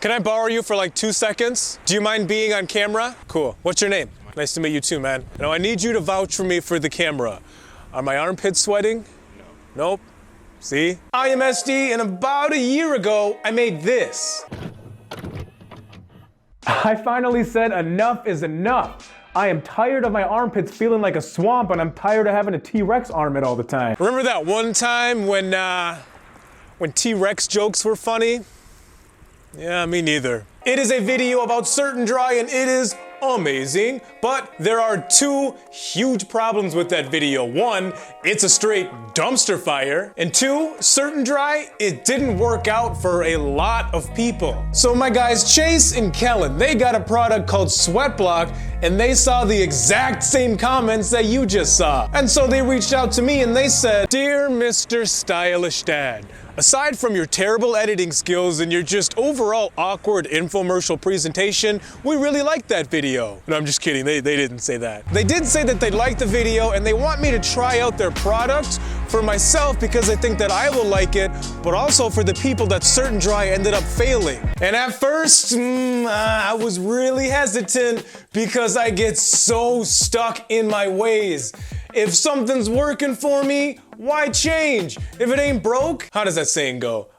Can I borrow you for like 2 seconds? Do you mind being on camera? Cool. What's your name? Nice to meet you too, man. Now I need you to vouch for me for the camera. Are my armpits sweating? No. Nope. See? I am SD, and about a year ago, I made this. I finally said enough is enough. I am tired of my armpits feeling like a swamp, and I'm tired of having a T-Rex armpit all the time. Remember that one time when T-Rex jokes were funny? Yeah, me neither. It is a video about Certain Dry, and it is amazing, but there are 2 huge problems with that video. 1, it's a straight dumpster fire, and 2, Certain Dry, it didn't work out for a lot of people. So my guys Chase and Kellen, they got a product called Sweatblock, and they saw the exact same comments that you just saw. And so they reached out to me and they said, "Dear Mr. Stylish Dad, aside from your terrible editing skills and your just overall awkward infomercial presentation, we really liked that video." No, I'm just kidding, they didn't say that. They did say that they liked the video and they want me to try out their product for myself because I think that I will like it, but also for the people that Certain Dry ended up failing. And at first, I was really hesitant because I get so stuck in my ways. If something's working for me, why change? If it ain't broke, how does that saying go?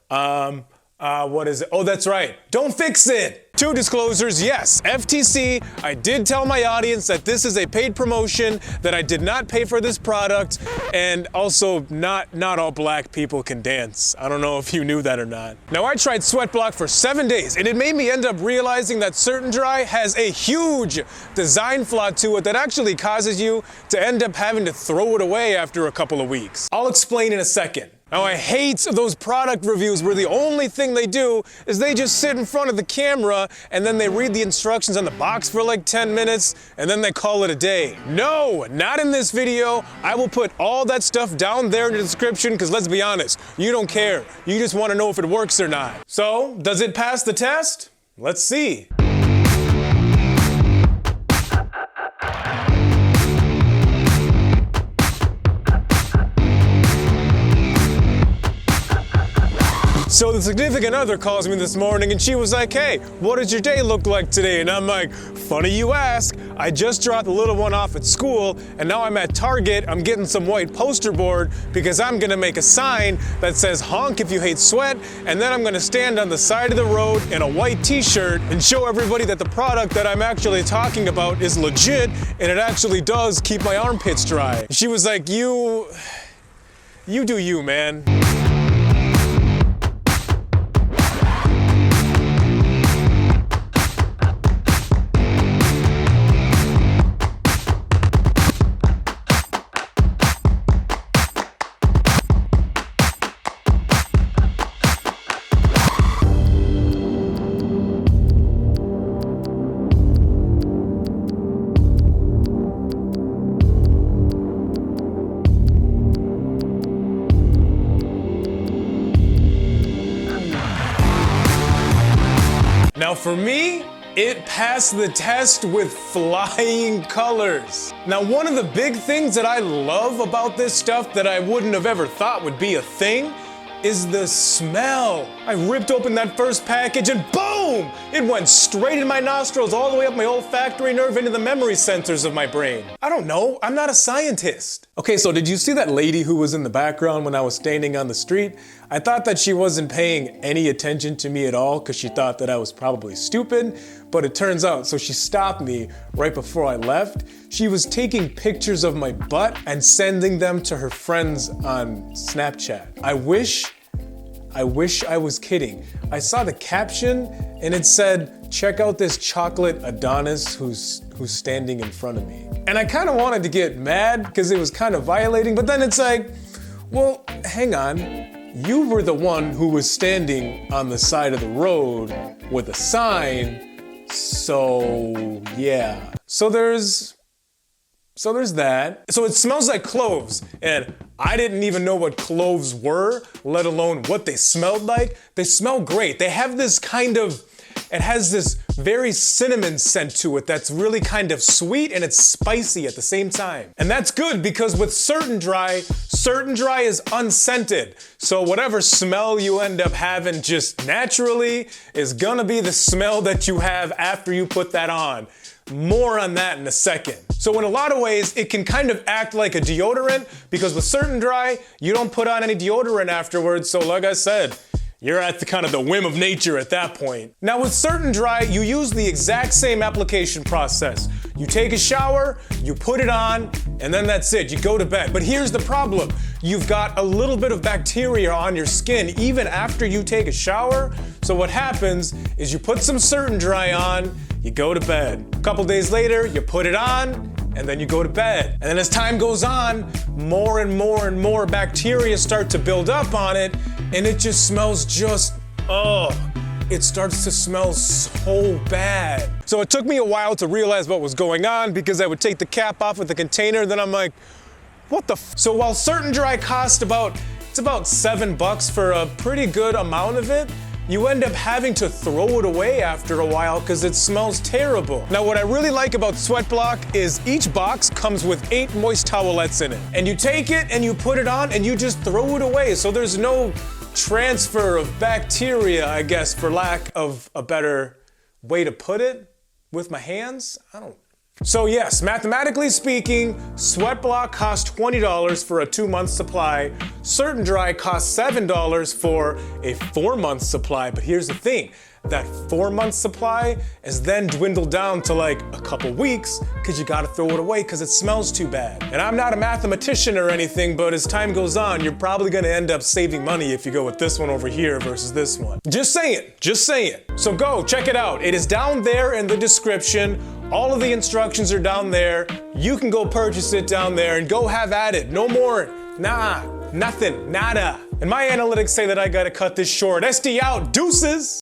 What is it? Oh, that's right. Don't fix it. 2 disclosures, yes, FTC, I did tell my audience that this is a paid promotion, that I did not pay for this product, and also not all black people can dance. I don't know if you knew that or not. Now I tried Sweatblock for 7 days, and it made me end up realizing that Certain Dry has a huge design flaw to it that actually causes you to end up having to throw it away after a couple of weeks. I'll explain in a second. Now I hate those product reviews where the only thing they do is they just sit in front of the camera and then they read the instructions on the box for like 10 minutes and then they call it a day. No, not in this video. I will put all that stuff down there in the description because let's be honest, you don't care. You just want to know if it works or not. So, does it pass the test? Let's see. So the significant other calls me this morning and she was like, "Hey, what does your day look like today?" And I'm like, "Funny you ask. I just dropped the little one off at school and now I'm at Target. I'm getting some white poster board because I'm gonna make a sign that says honk if you hate sweat, and then I'm gonna stand on the side of the road in a white t-shirt and show everybody that the product that I'm actually talking about is legit and it actually does keep my armpits dry." She was like, you do you, man." Now for me, it passed the test with flying colors. Now one of the big things that I love about this stuff that I wouldn't have ever thought would be a thing is the smell. I ripped open that first package and boom! It went straight in my nostrils all the way up my olfactory nerve into the memory centers of my brain. I don't know, I'm not a scientist. Okay, so did you see that lady who was in the background when I was standing on the street? I thought that she wasn't paying any attention to me at all because she thought that I was probably stupid, but it turns out, so she stopped me right before I left. She was taking pictures of my butt and sending them to her friends on Snapchat. I wish I was kidding. I saw the caption and it said, "Check out this chocolate Adonis who's standing in front of me." And I kind of wanted to get mad because it was kind of violating, but then it's like, well, hang on. You were the one who was standing on the side of the road with a sign, so yeah. So there's that. So it smells like cloves, and I didn't even know what cloves were, let alone what they smelled like. They smell great. They have this kind of it has this very cinnamon scent to it that's really kind of sweet and it's spicy at the same time. And that's good because with Certain Dry is unscented. So whatever smell you end up having just naturally is gonna be the smell that you have after you put that on. More on that in a second. So in a lot of ways, it can kind of act like a deodorant because with Certain Dry, you don't put on any deodorant afterwards. So like I said, you're at the kind of the whim of nature at that point. Now with Certain Dry, you use the exact same application process. You take a shower, you put it on, and then that's it, you go to bed. But here's the problem. You've got a little bit of bacteria on your skin even after you take a shower. So what happens is you put some Certain Dry on, you go to bed. A couple days later, you put it on, and then you go to bed. And then as time goes on, more and more and more bacteria start to build up on it, and it just smells it starts to smell so bad. So it took me a while to realize what was going on because I would take the cap off of the container, and then I'm like, what the f? So while Certain Dry cost about $7 for a pretty good amount of it, you end up having to throw it away after a while because it smells terrible. Now what I really like about Sweatblock is each box comes with 8 moist towelettes in it. And you take it and you put it on and you just throw it away. So there's no transfer of bacteria, I guess, for lack of a better way to put it with my hands. So yes, mathematically speaking, Sweatblock costs $20 for a 2-month supply. Certain Dry costs $7 for a 4-month supply. But here's the thing, that 4-month supply is then dwindled down to like a couple weeks because you gotta throw it away because it smells too bad. And I'm not a mathematician or anything, but as time goes on, you're probably gonna end up saving money if you go with this one over here versus this one. Just saying. So go, check it out. It is down there in the description. All of the instructions are down there. You can go purchase it down there and go have at it. No more, nothing, nada. And my analytics say that I gotta cut this short. SD out, deuces.